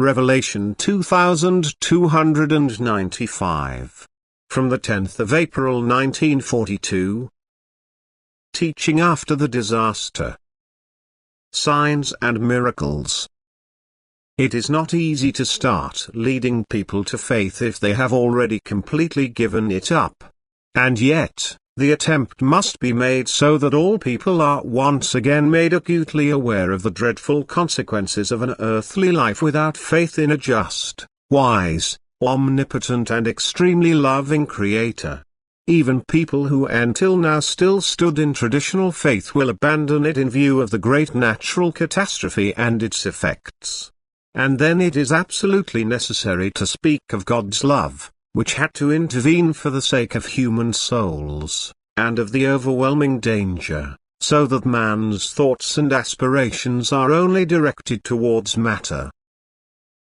Revelation 2295. From the 10th of April 1942. Teaching after the disaster. Signs and miracles. It is not easy to start leading people to faith if they have already completely given it up. And yet, the attempt must be made so that all people are once again made acutely aware of the dreadful consequences of an earthly life without faith in a just, wise, omnipotent and extremely loving Creator. Even people who until now still stood in traditional faith will abandon it in view of the great natural catastrophe and its effects. And then it is absolutely necessary to speak of God's love, which had to intervene for the sake of human souls, and of the overwhelming danger, so that man's thoughts and aspirations are only directed towards matter.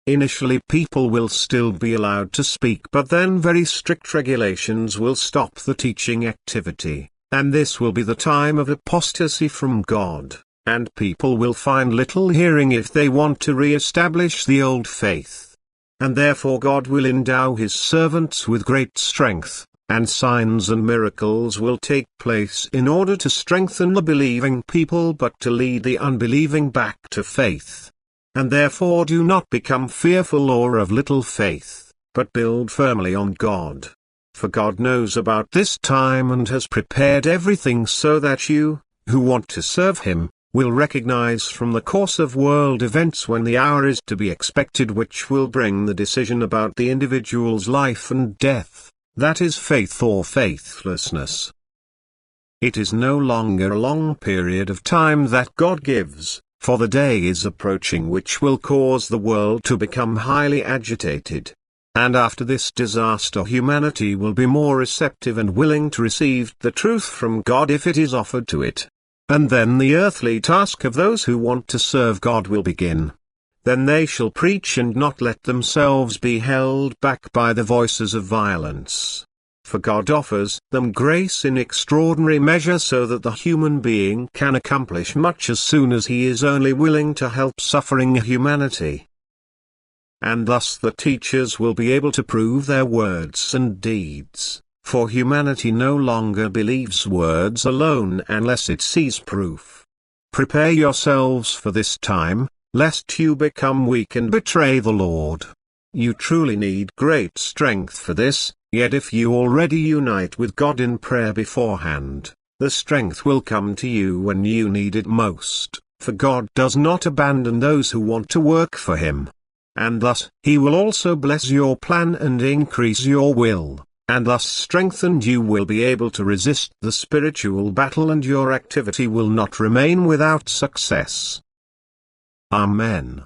Initially people will still be allowed to speak, but then very strict regulations will stop the teaching activity, and this will be the time of apostasy from God, and people will find little hearing if they want to re-establish the old faith. And therefore God will endow His servants with great strength, and signs and miracles will take place in order to strengthen the believing people but to lead the unbelieving back to faith. And therefore do not become fearful or of little faith, but build firmly on God. For God knows about this time and has prepared everything so that you, who want to serve Him, will recognize from the course of world events when the hour is to be expected which will bring the decision about the individual's life and death, that is faith or faithlessness. It is no longer a long period of time that God gives, for the day is approaching which will cause the world to become highly agitated. And after this disaster humanity will be more receptive and willing to receive the truth from God if it is offered to it. And then the earthly task of those who want to serve God will begin. Then they shall preach and not let themselves be held back by the voices of violence. For God offers them grace in extraordinary measure so that the human being can accomplish much as soon as he is only willing to help suffering humanity. And thus the teachers will be able to prove their words and deeds. For humanity no longer believes words alone unless it sees proof. Prepare yourselves for this time, lest you become weak and betray the Lord. You truly need great strength for this, yet if you already unite with God in prayer beforehand, the strength will come to you when you need it most, for God does not abandon those who want to work for Him. And thus, He will also bless your plan and increase your will. And thus strengthened you will be able to resist the spiritual battle and your activity will not remain without success. Amen.